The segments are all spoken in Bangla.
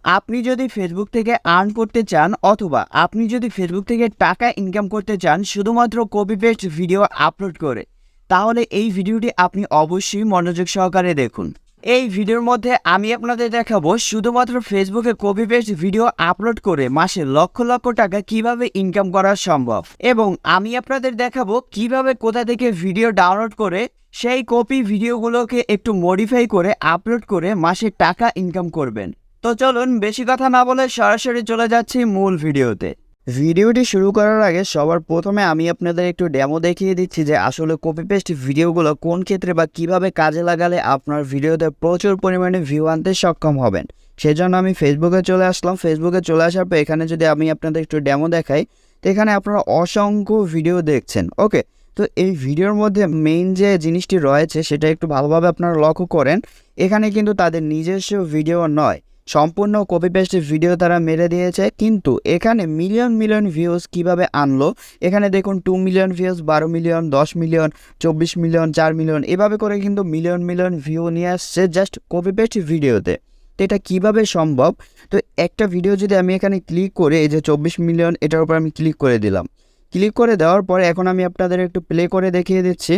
আপনি যদি ফেসবুক থেকে আর্ন করতে চান অথবা আপনি যদি ফেসবুক থেকে টাকা ইনকাম করতে চান শুধুমাত্র কপি পেস্ট ভিডিও আপলোড করে, তাহলে এই ভিডিওটি আপনি অবশ্যই মনোযোগ সহকারে দেখুন। এই ভিডিওর মধ্যে আমি আপনাদের দেখাবো শুধুমাত্র ফেসবুকে কপি পেস্ট ভিডিও আপলোড করে মাসে লক্ষ লক্ষ টাকা কিভাবে ইনকাম করা সম্ভব, এবং আমি আপনাদের দেখাবো কিভাবে কোথা থেকে ভিডিও ডাউনলোড করে সেই কপি ভিডিওগুলোকে একটু মডিফাই করে আপলোড করে মাসে টাকা ইনকাম করবেন। তো চলুন বেশি কথা না বলে সরাসরি চলে যাচ্ছি মূল ভিডিওতে। ভিডিওটি শুরু করার আগে সবার প্রথমে আমি আপনাদের একটু ডেমো দেখিয়ে দিচ্ছি যে আসলে কপি পেস্ট ভিডিওগুলো কোন ক্ষেত্রে বা কিভাবে কাজে লাগালে আপনার ভিডিওতে প্রচুর পরিমাণে ভিউ আনতে সক্ষম হবেন। সেজন্য আমি ফেসবুকে চলে আসলাম। ফেসবুকে চলে আসার পর এখানে যদি আমি আপনাদের একটু ডেমো দেখাই, তো এখানে আপনারা অসংখ্য ভিডিও দেখছেন। ওকে, তো এই ভিডিওর মধ্যে মেইন যে জিনিসটি রয়েছে সেটা একটু ভালোভাবে আপনারা লক্ষ্য করেন। এখানে কিন্তু তাদের নিজস্ব ভিডিও নয়, সম্পূর্ণ কপি পেস্টের ভিডিও তারা মেরে দিয়েছে, কিন্তু এখানে মিলিয়ন মিলিয়ন ভিউজ কিভাবে আনলো। এখানে দেখুন 2 million views, 12 million, 10 million, 24 million, 4 million, এভাবে করে কিন্তু মিলিয়ন মিলিয়ন ভিউ নিয়ে আসছে জাস্ট কপি পেস্ট ভিডিওতে। তো এটা কীভাবে সম্ভব? তো একটা ভিডিও যদি আমি এখানে ক্লিক করে এই যে 24 মিলিয়ন, এটার উপর আমি ক্লিক করে দিলাম। ক্লিক করে দেওয়ার পরে এখন আমি আপনাদের একটু প্লে করে দেখিয়ে দিচ্ছি।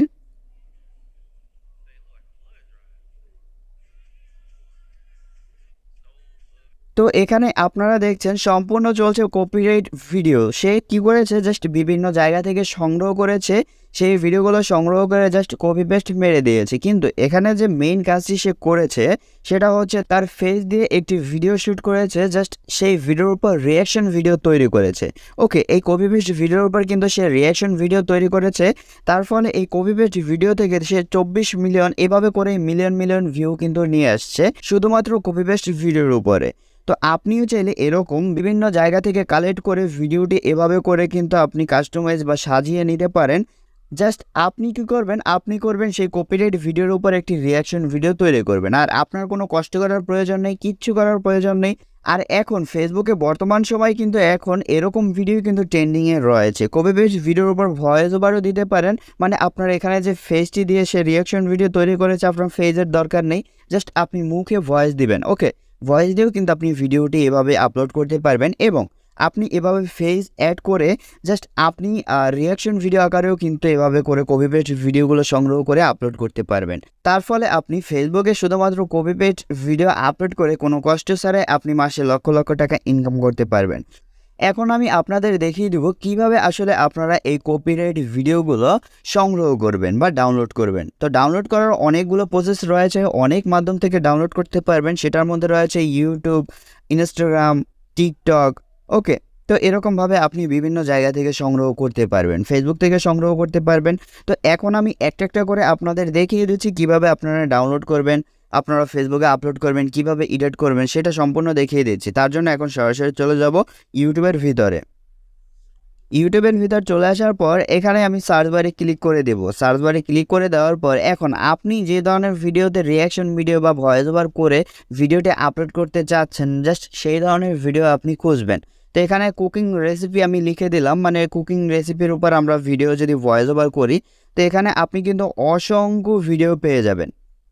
তো এখানে আপনারা দেখছেন সম্পূর্ণ চলছে কপিরাইট ভিডিও। সে কি করেছে, জাস্ট বিভিন্ন জায়গা থেকে সংগ্রহ করেছে, সেই ভিডিওগুলো সংগ্রহ করে জাস্ট কপি পেস্ট মেরে দিয়েছে। কিন্তু এখানে যে মেইন কাজটি সে করেছে সেটা হচ্ছে তার ফেস দিয়ে একটি ভিডিও শ্যুট করেছে, জাস্ট সেই ভিডিওর উপর রিয়াকশন ভিডিও তৈরি করেছে। ওকে, এই কপি পেস্ট ভিডিওর উপর কিন্তু সে রিয়াকশন ভিডিও তৈরি করেছে। তার ফলে এই কপি পেস্ট ভিডিও থেকে সে 24 মিলিয়ন এভাবে করে মিলিয়ন মিলিয়ন ভিউ কিন্তু নিয়ে আসছে শুধুমাত্র কপি পেস্ট ভিডিওর উপরে। তো আপনিও চাইলে এরকম বিভিন্ন জায়গা থেকে কালেক্ট করে ভিডিওটি এভাবে করে কিন্তু আপনি কাস্টমাইজ বা সাজিয়ে নিতে পারেন। জাস্ট আপনি কি করবেন, আপনি করবেন সেই কপিরাইট ভিডিওর উপর একটি রিয়াকশন ভিডিও তৈরি করবেন, আর আপনার কোনো কষ্ট করার প্রয়োজন নেই, কিচ্ছু করার প্রয়োজন নেই। আর এখন ফেসবুকে বর্তমান সময় কিন্তু এখন এরকম ভিডিও কিন্তু ট্রেন্ডিংয়ে রয়েছে। কপি পেস্ট ভিডিওর উপর ভয়েস ওভারও দিতে পারেন, মানে আপনার এখানে যে ফেসটি দিয়ে সে রিয়াকশন ভিডিও তৈরি করেছে আপনার ফেসের দরকার নেই, জাস্ট আপনি মুখে ভয়েস দিবেন। ওকে, ভয়েস দিয়েও কিন্তু আপনি ভিডিওটি এভাবে আপলোড করতে পারবেন, এবং আপনি এভাবে ফেস অ্যাড করে জাস্ট আপনি রিয়াকশন ভিডিও আকারেও কিন্তু এভাবে করে কপি পেস্ট ভিডিওগুলো সংগ্রহ করে আপলোড করতে পারবেন। তার ফলে আপনি ফেসবুকে শুধুমাত্র কপি পেস্ট ভিডিও আপলোড করে কোনো কষ্ট ছাড়াই আপনি মাসে লক্ষ লক্ষ টাকা ইনকাম করতে পারবেন। এখন আমি আপনাদের দেখিয়ে দেবো কিভাবে আসলে আপনারা এই কপিরাইট ভিডিওগুলো সংগ্রহ করবেন বা ডাউনলোড করবেন। তো ডাউনলোড করার অনেকগুলো প্রসেস রয়েছে, অনেক মাধ্যম থেকে ডাউনলোড করতে পারবেন। সেটার মধ্যে রয়েছে ইউটিউব, ইনস্টাগ্রাম, টিকটক। ওকে, তো এরকমভাবে আপনি বিভিন্ন জায়গা থেকে সংগ্রহ করতে পারবেন, ফেসবুক থেকে সংগ্রহ করতে পারবেন। তো এখন আমি একটা একটা করে আপনাদের দেখিয়ে দিচ্ছি কিভাবে আপনারা ডাউনলোড করবেন, আপনারা ফেসবুকে আপলোড করবেন, কিভাবে এডিট করবেন সেটা সম্পূর্ণ দেখিয়ে দিচ্ছি। তার জন্য এখন সরাসরি চলে যাব ইউটিউবের ভিতরে। ইউটিউবের ভিতর চলে আসার পর এখানে আমি সার্চ বারে ক্লিক করে দেব। সার্চ বারে ক্লিক করে দেওয়ার পর এখন আপনি যে ধরনের ভিডিওতে রিয়াকশন ভিডিও বা ভয়েস ওভার করে ভিডিওটি আপলোড করতে চাচ্ছেন, জাস্ট সেই ধরনের ভিডিও আপনি খুঁজবেন। তো এখানে কুকিং রেসিপি আমি লিখে দিলাম, মানে কুকিং রেসিপির উপর আমরা ভিডিও যদি ভয়েস ওভার করি, তো এখানে আপনি কিন্তু অসংখ্য ভিডিও পেয়ে যাবেন।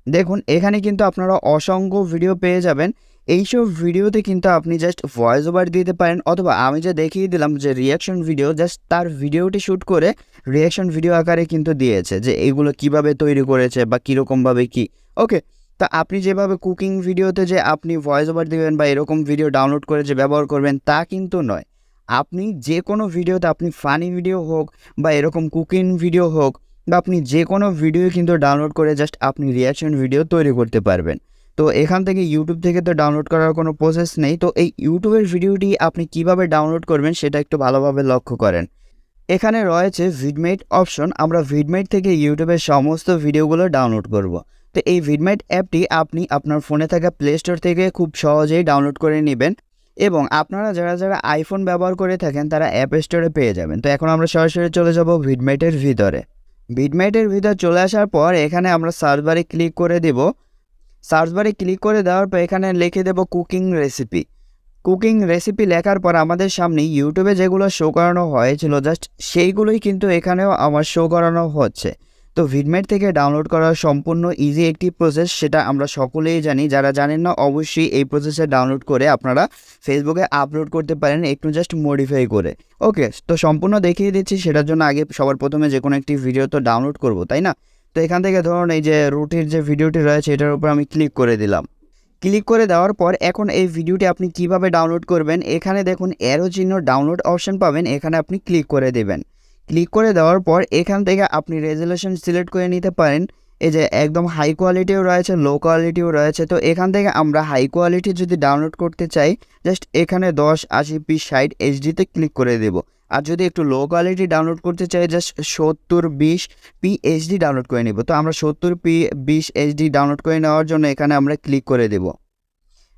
দেখুন এখানে কিন্তু আপনারা অসংখ্য ভিডিও পেয়ে যাবেন। এইসব ভিডিওতে কিন্তু আপনি জাস্ট ভয়েস ওভার দিতে পারেন, অথবা আমি যে দেখিয়ে দিলাম যে রিয়াকশন ভিডিও, জাস্ট তার ভিডিওটি শ্যুট করে রিয়াকশন ভিডিও আকারে কিন্তু দিয়েছে যে এইগুলো কিভাবে তৈরি করেছে বা কীরকমভাবে কি। ওকে, তা আপনি যেভাবে কুকিং ভিডিওতে যে আপনি ভয়েস ওভার দিবেন বা এরকম ভিডিও ডাউনলোড করে যে ব্যবহার করবেন তা কিন্তু নয়। আপনি যে কোনো ভিডিওতে, আপনি ফানি ভিডিও হোক বা এরকম কুকিং ভিডিও হোক, বা আপনি যে কোনো ভিডিও কিন্তু ডাউনলোড করে জাস্ট আপনি রিয়াকশন ভিডিও তৈরি করতে পারবেন। তো এখান থেকে ইউটিউব থেকে তো ডাউনলোড করার কোনো প্রসেস নেই। তো এই ইউটিউবের ভিডিওটি আপনি কিভাবে ডাউনলোড করবেন সেটা একটু ভালোভাবে লক্ষ্য করেন। এখানে রয়েছে ভিডমেট অপশন, আমরা ভিডমেট থেকে ইউটিউবের সমস্ত ভিডিওগুলো ডাউনলোড করব। তো এই ভিডমেট অ্যাপটি আপনি আপনার ফোনে থাকা প্লে স্টোর থেকে খুব সহজেই ডাউনলোড করে নেবেন, এবং আপনারা যারা যারা আইফোন ব্যবহার করে থাকেন তারা অ্যাপ স্টোরে পেয়ে যাবেন। তো এখন আমরা সরাসরি চলে যাব ভিডমেটের ভিতরে। ভিডমেটের ভিতর চলে আসার পর এখানে আমরা সার্চ বারে ক্লিক করে দেব। সার্চ বারে ক্লিক করে দেওয়ার পর এখানে লিখে দেব কুকিং রেসিপি। কুকিং রেসিপি লেখার পর আমাদের সামনে ইউটিউবে যেগুলো শো করানো হয়েছিল জাস্ট সেইগুলোই কিন্তু এখানেও আমার শো করানো হচ্ছে। তো ভিডমেট থেকে ডাউনলোড করা সম্পূর্ণ ইজি একটি প্রসেস, সেটা আমরা সকলেই জানি। যারা জানেন না অবশ্যই এই প্রসেসে ডাউনলোড করে আপনারা ফেসবুকে আপলোড করতে পারেন একটু জাস্ট মডিফাই করে। ওকে, তো সম্পূর্ণ দেখিয়ে দিচ্ছি। সেটার জন্য আগে সবার প্রথমে যে কোনো একটি ভিডিও তো ডাউনলোড করব, তাই না? তো এখান থেকে ধরুন এই যে রুটির যে ভিডিওটি রয়েছে এটার উপর আমি ক্লিক করে দিলাম। ক্লিক করে দেওয়ার পর এখন এই ভিডিওটি আপনি কিভাবে ডাউনলোড করবেন, এখানে দেখুন অ্যারো চিহ্ন ডাউনলোড অপশন পাবেন, এখানে আপনি ক্লিক করে দেবেন। ক্লিক করে দেওয়ার পর এখান থেকে আপনি রেজুলেশন সিলেক্ট করে নিতে পারেন। এই যে একদম হাই কোয়ালিটিও রয়েছে, লো কোয়ালিটিও রয়েছে। তো এখান থেকে আমরা হাই কোয়ালিটি যদি ডাউনলোড করতে চাই জাস্ট এখানে 1080p 60 HD ক্লিক করে দেব। আর যদি একটু লো কোয়ালিটি ডাউনলোড করতে চাই জাস্ট 7020p HD ডাউনলোড করে নেব। তো আমরা 70p20 HD ডাউনলোড করে নেওয়ার জন্য এখানে আমরা ক্লিক করে দেব।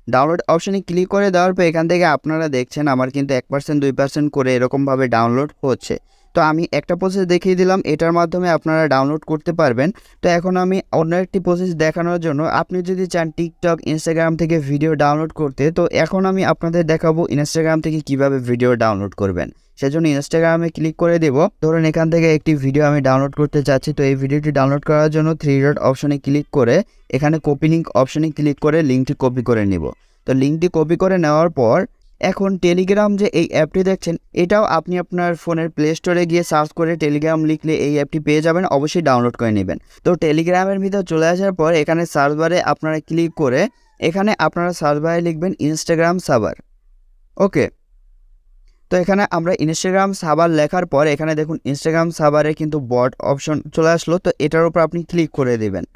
ডাউনলোড অপশানে ক্লিক করে দেওয়ার পর এখান থেকে আপনারা দেখছেন আমার কিন্তু 1% 2% করে এরকমভাবে ডাউনলোড হচ্ছে। তো আমি একটা প্রসেস দেখিয়ে দিলাম, এটার মাধ্যমে আপনারা ডাউনলোড করতে পারবেন। তো এখন আমি অন্য একটি প্রসেস দেখানোর জন্য, আপনি যদি চান টিকটক ইনস্টাগ্রাম থেকে ভিডিও ডাউনলোড করতে, তো এখন আমি আপনাদের দেখাবো ইনস্টাগ্রাম থেকে কিভাবে ভিডিও ডাউনলোড করবেন। সেজন্য ইনস্টাগ্রামে ক্লিক করে দেব। ধরুন এখান থেকে একটি ভিডিও আমি ডাউনলোড করতে চাচ্ছি। তো এই ভিডিওটি ডাউনলোড করার জন্য 3 ডট অপশনে ক্লিক করে এখানে কপি লিঙ্ক অপশনে ক্লিক করে লিঙ্কটি কপি করে নেব। তো লিঙ্কটি কপি করে নেওয়ার পর এখন টেলিগ্রাম যে এই অ্যাপটি দেখছেন এটাও আপনি আপনার ফোনের প্লে স্টোরে গিয়ে সার্চ করে টেলিগ্রাম লিখলে এই অ্যাপটি পেয়ে যাবেন, অবশ্যই ডাউনলোড করে নেবেন। তো টেলিগ্রামের ভিতর চলে আসার পর এখানে সার্চ বারে আপনারা ক্লিক করে এখানে আপনারা সার্চ বারে লিখবেন ইনস্টাগ্রাম সার্ভার। ওকে, তো এখানে আমরা ইনস্টাগ্রাম সার্ভার লেখার পর এখানে দেখুন ইনস্টাগ্রাম সার্ভারে কিন্তু বট অপশন চলে আসলো। তো এটার উপর আপনি ক্লিক করে দেবেন।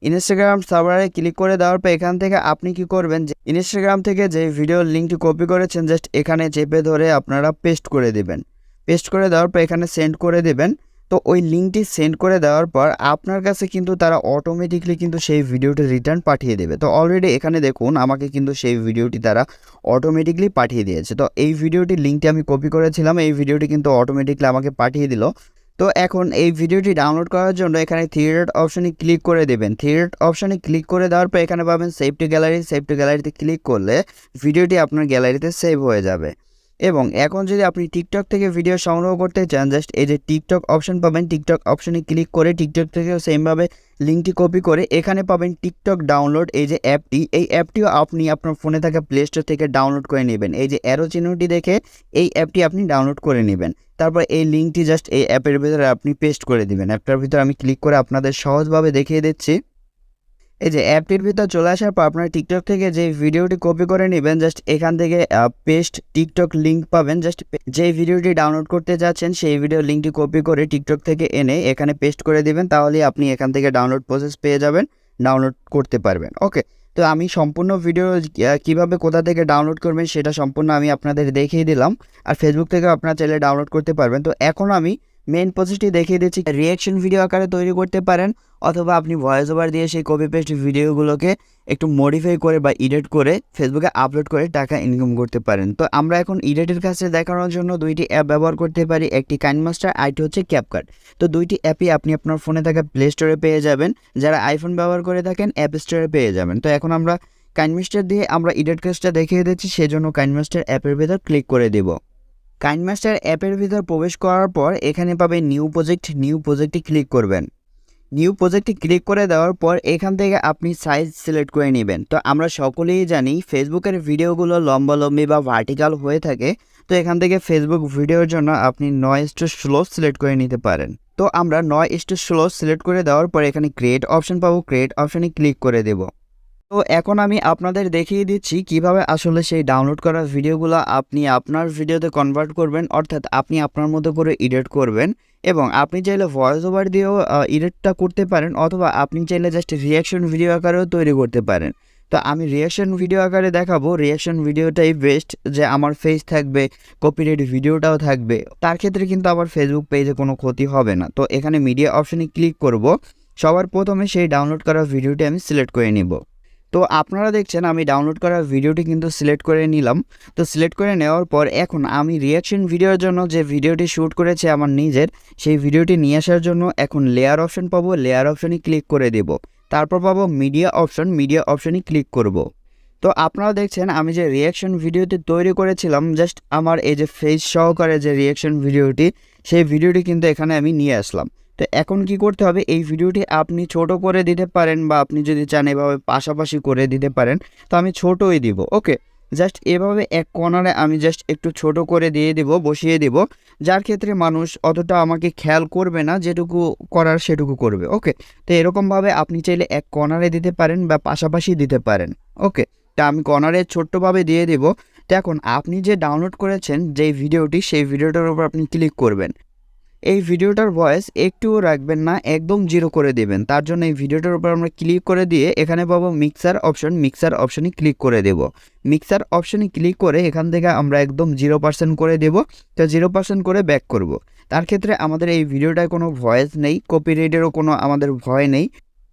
ইনস্টাগ্রাম সার্ভারে ক্লিক করে দেওয়ার পর এখান থেকে আপনি কি করবেন, যে ইনস্টাগ্রাম থেকে যে ভিডিওর লিঙ্কটি কপি করেছেন জাস্ট এখানে চেপে ধরে আপনারা পেস্ট করে দেবেন। পেস্ট করে দেওয়ার পর এখানে সেন্ড করে দেবেন। তো ওই লিঙ্কটি সেন্ড করে দেওয়ার পর আপনার কাছে কিন্তু তারা অটোমেটিকলি কিন্তু সেই ভিডিওটি রিটার্ন পাঠিয়ে দেবে। তো অলরেডি এখানে দেখুন আমাকে কিন্তু সেই ভিডিওটি তারা অটোমেটিকলি পাঠিয়ে দিয়েছে। তো এই ভিডিওটির লিঙ্কটি আমি কপি করেছিলাম, এই ভিডিওটি কিন্তু অটোমেটিকলি আমাকে পাঠিয়ে দিল। তো এখন এই ভিডিওটি ডাউনলোড করার জন্য এখানে 3 ডট অপশনে ক্লিক করে দেবেন। 3 ডট অপশনে ক্লিক করে দেওয়ার পর এখানে পাবেন save two gallery. Save two গ্যালারিতে ক্লিক করলে ভিডিওটি আপনার গ্যালারিতে সেভ হয়ে যাবে। এবং এখন যদি আপনি টিকটক থেকে ভিডিও সংগ্রহ করতে চান জাস্ট এই যে টিকটক অপশন পাবেন, টিকটক অপশনে ক্লিক করে টিকটক থেকেও সেমভাবে লিঙ্কটি কপি করে এখানে পাবেন টিকটক ডাউনলোড, এই যে অ্যাপটি, এই অ্যাপটিও আপনি আপনার ফোনে থাকা প্লে স্টোর থেকে ডাউনলোড করে নেবেন। এই যে অ্যারো চিহ্নটি দেখে এই অ্যাপটি আপনি ডাউনলোড করে নেবেন। তারপর এই লিঙ্কটি জাস্ট এই অ্যাপের ভিতরে আপনি পেস্ট করে দিবেন। অ্যাপটার ভিতরে আমি ক্লিক করে আপনাদের সহজভাবে দেখিয়ে দিচ্ছি। এই যে অ্যাপটির ভিতর চলে আসার পর আপনারা টিকটক থেকে যে ভিডিওটি কপি করে নেবেন জাস্ট এখান থেকে পেস্ট টিকটক লিঙ্ক পাবেন। জাস্ট যে ভিডিওটি ডাউনলোড করতে যাচ্ছেন সেই ভিডিও লিঙ্কটি কপি করে টিকটক থেকে এনে এখানে পেস্ট করে দিবেন, তাহলে আপনি এখান থেকে ডাউনলোড প্রসেস পেয়ে যাবেন, ডাউনলোড করতে পারবেন। ওকে, তো আমি সম্পূর্ণ ভিডিও কিভাবে কোথা থেকে ডাউনলোড করবেন সেটা সম্পূর্ণ আমি আপনাদের দেখিয়ে দিলাম। আর ফেসবুক থেকেও আপনারা চাইলে ডাউনলোড করতে পারবেন। তো এখন আমি মেইন প্রসেসটি দেখিয়ে দিচ্ছি। রিয়াকশন ভিডিও আকারে তৈরি করতে পারেন, অথবা আপনি ভয়েস ওভার দিয়ে সেই কপি পেস্ট ভিডিওগুলোকে একটু মডিফাই করে বা এডিট করে ফেসবুকে আপলোড করে টাকা ইনকাম করতে পারেন। তো আমরা এখন এডিটের কাছে দেখানোর জন্য দুইটি অ্যাপ ব্যবহার করতে পারি, একটি কাইনমাস্টার, আরেকটি হচ্ছে ক্যাপকাট। তো দুইটি অ্যাপই আপনি আপনার ফোনে থাকা প্লে স্টোরে পেয়ে যাবেন, যারা আইফোন ব্যবহার করে থাকেন অ্যাপ স্টোরে পেয়ে যাবেন। তো এখন আমরা কাইনমাস্টার দিয়ে আমরা এডিট কাজটা দেখিয়ে দিচ্ছি, সেজন্য কাইনমাস্টার অ্যাপের ভিতর ক্লিক করে দেব। কাইনমাস্টার অ্যাপের ভিতর প্রবেশ করার পর এখানে পাবেন নিউ প্রজেক্ট, নিউ প্রজেক্টে ক্লিক করবেন। নিউ প্রজেক্টে ক্লিক করে দেওয়ার পর এখান থেকে আপনি সাইজ সিলেক্ট করে নেবেন। তো আমরা সকলেই জানি ফেসবুকের ভিডিওগুলো লম্বালম্বি বা ভার্টিক্যাল হয়ে থাকে। তো এখান থেকে ফেসবুক ভিডিওর জন্য আপনি 9:16 সিলেক্ট করে নিতে পারেন। তো আমরা 9:16 সিলেক্ট করে দেওয়ার পর এখানে ক্রিয়েট অপশন পাবো, ক্রিয়েট অপশনে ক্লিক করে দেব। তো এখন আমি আপনাদের দেখিয়ে দিচ্ছি কিভাবে আসলে সেই ডাউনলোড করা ভিডিওগুলো আপনি আপনার ভিডিওতে কনভার্ট করবেন, অর্থাৎ আপনি আপনার মতো করে এডিট করবেন। এবং আপনি চাইলে ভয়েস ওভার দিয়েও এডিটটা করতে পারেন, অথবা আপনি চাইলে জাস্ট রিয়াকশন ভিডিও আকারেও তৈরি করতে পারেন। তো আমি রিয়াকশন ভিডিও আকারে দেখাবো। রিয়াকশন ভিডিওটাই বেস্ট, যে আমার ফেস থাকবে, কপিরাইট ভিডিওটাও থাকবে, তার ক্ষেত্রে কিন্তু আমার ফেসবুক পেজে কোনো ক্ষতি হবে না। তো এখানে মিডিয়া অপশনে ক্লিক করব। সবার প্রথমে সেই ডাউনলোড করা ভিডিওটি আমি সিলেক্ট করে নিব। তো আপনারা দেখছেন আমি ডাউনলোড করা ভিডিওটি কিন্তু সিলেক্ট করে নিলাম। তো সিলেক্ট করে নেওয়ার পর এখন আমি রিয়াকশন ভিডিওর জন্য যে ভিডিওটি শ্যুট করেছে আমার নিজের, সেই ভিডিওটি নিয়ে আসার জন্য এখন লেয়ার অপশন পাবো, লেয়ার অপশনে ক্লিক করে দেব। তারপর পাবো মিডিয়া অপশন, মিডিয়া অপশনে ক্লিক করব। তো আপনারা দেখছেন আমি যে রিয়াকশন ভিডিওটি তৈরি করেছিলাম জাস্ট আমার এই যে ফেস সহকারে যে রিয়াকশন ভিডিওটি, সেই ভিডিওটি কিন্তু এখানে আমি নিয়ে আসলাম। তো এখন কি করতে হবে, এই ভিডিওটি আপনি ছোট করে দিতে পারেন বা আপনি যদি চান এভাবে পাশাপাশি করে দিতে পারেন। তো আমি ছোটই দিব। ওকে, জাস্ট এভাবে এক কর্নারে আমি জাস্ট একটু ছোট করে দিয়ে দিব, বসিয়ে দিব, যার ক্ষেত্রে মানুষ অতটা আমাকে খেয়াল করবে না, যেটুকু করার সেটুকু করবে। ওকে, তো এরকমভাবে আপনি চাইলে এক কর্নারে দিতে পারেন বা পাশাপাশি দিতে পারেন। ওকে, তা আমি কর্নারে ছোট্টভাবে দিয়ে দিব। তো এখন আপনি যে ডাউনলোড করেছেন যেই ভিডিওটি, সেই ভিডিওটার উপর আপনি ক্লিক করবেন। এই ভিডিওটার ভয়েস একটুও রাখবেন না, একদম জিরো করে দেবেন। তার জন্য এই ভিডিওটার উপর আমরা ক্লিক করে দিয়ে এখানে পাবো মিক্সার অপশন, মিক্সার অপশনে ক্লিক করে দেব। মিক্সার অপশনে ক্লিক করে এখান থেকে আমরা একদম 0% করে দেব। তো 0% করে ব্যাক করব। তার ক্ষেত্রে আমাদের এই ভিডিওটায় কোনো ভয়েস নেই, কপিরাইটেরও কোনো আমাদের ভয় নেই।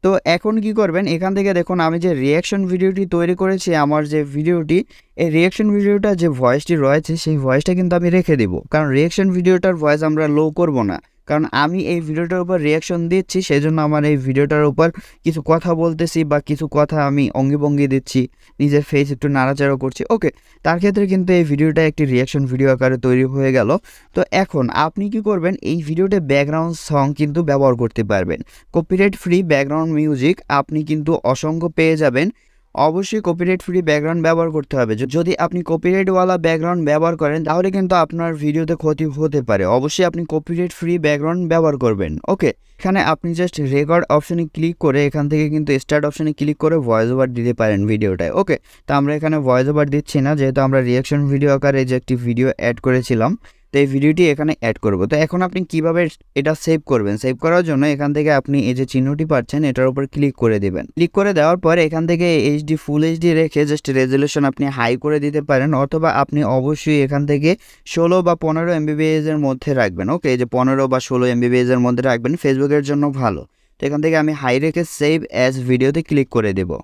তো এখন কি করবেন, এখান থেকে দেখুন আমি যে রিয়াকশন ভিডিওটি তৈরি করেছি, আমার যে ভিডিওটি, এই রিয়াকশন ভিডিওটা যে ভয়েসটি রয়েছে সেই ভয়েসটা কিন্তু আমি রেখে দিব, কারণ রিয়াকশন ভিডিওটার ভয়েস আমরা লো করব না। কারণ আমি এই ভিডিওটার উপর রিয়াকশন দিচ্ছি, সেই জন্য আমার এই ভিডিওটার উপর কিছু কথা বলতেছি বা কিছু কথা আমি অঙ্গিভঙ্গি দিচ্ছি, নিজের ফেস একটু নাড়াচাড়া করছি। ওকে, তার ক্ষেত্রে কিন্তু এই ভিডিওটা একটি রিয়াকশন ভিডিও আকারে তৈরি হয়ে গেল। তো এখন আপনি কি করবেন, এই ভিডিওতে ব্যাকগ্রাউন্ড সং কিন্তু ব্যবহার করতে পারবেন। কপিরাইট ফ্রি ব্যাকগ্রাউন্ড মিউজিক আপনি কিন্তু অসংখ্য পেয়ে যাবেন। অবশ্যই কপিরাইট ফ্রি ব্যাকগ্রাউন্ড ব্যবহার করতে হবে। যদি আপনি কপিরাইটওয়ালা ব্যাকগ্রাউন্ড ব্যবহার করেন তাহলে কিন্তু আপনার ভিডিওতে ক্ষতি হতে পারে। অবশ্যই আপনি কপিরাইট ফ্রি ব্যাকগ্রাউন্ড ব্যবহার করবেন। ওকে, এখানে আপনি জাস্ট রেকর্ড অপশনে ক্লিক করে এখান থেকে কিন্তু স্টার্ট অপশনে ক্লিক করে ভয়েস ওভার দিতে পারেন ভিডিওটায়। ওকে, তো আমরা এখানে ভয়েস ওভার দিচ্ছি না, যেহেতু আমরা রিয়াকশন ভিডিও আকারে যে একটি ভিডিও অ্যাড করেছিলাম, তো এই ভিডিওটি এখানে অ্যাড করব। তো এখন আপনি কিভাবে এটা সেভ করবেন, সেভ করার জন্য এখান থেকে আপনি এই যে চিহ্নটি পাচ্ছেন এটার উপর ক্লিক করে দেবেন। ক্লিক করে দেওয়ার পর এখান থেকে এইচডি, ফুল এইচডি রেখে জাস্ট রেজলিউশন আপনি হাই করে দিতে পারেন, অথবা আপনি অবশ্যই এখান থেকে 16 বা 15 MBPS এর মধ্যে রাখবেন। ওকে, এই যে 15 বা 16 MBPS এর মধ্যে রাখবেন, ফেসবুকের জন্য ভালো। তো এখান থেকে আমি হাই রেখে সেভ অ্যাজ ভিডিওতে ক্লিক করে দেবো।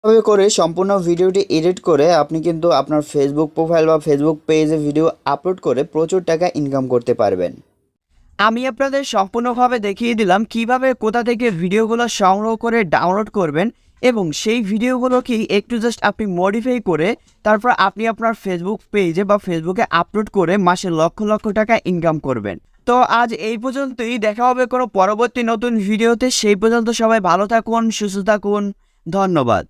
এভাবে করে সম্পূর্ণ ভিডিওটি এডিট করে আপনি কিন্তু আপনার ফেসবুক প্রোফাইল বা ফেসবুক পেজে ভিডিও আপলোড করে প্রচুর টাকা ইনকাম করতে পারবেন। আমি আপনাদের সম্পূর্ণভাবে দেখিয়ে দিলাম কিভাবে কোথা থেকে ভিডিওগুলো সংগ্রহ করে ডাউনলোড করবেন, এবং সেই ভিডিওগুলোকে একটু জাস্ট আপনি মডিফাই করে তারপর আপনি আপনার ফেসবুক পেজে বা ফেসবুকে আপলোড করে মাসে লক্ষ লক্ষ টাকা ইনকাম করবেন। তো আজ এই পর্যন্তই, দেখা হবে কোনো পরবর্তী নতুন ভিডিওতে। সেই পর্যন্ত সবাই ভালো থাকুন, সুস্থ থাকুন, ধন্যবাদ।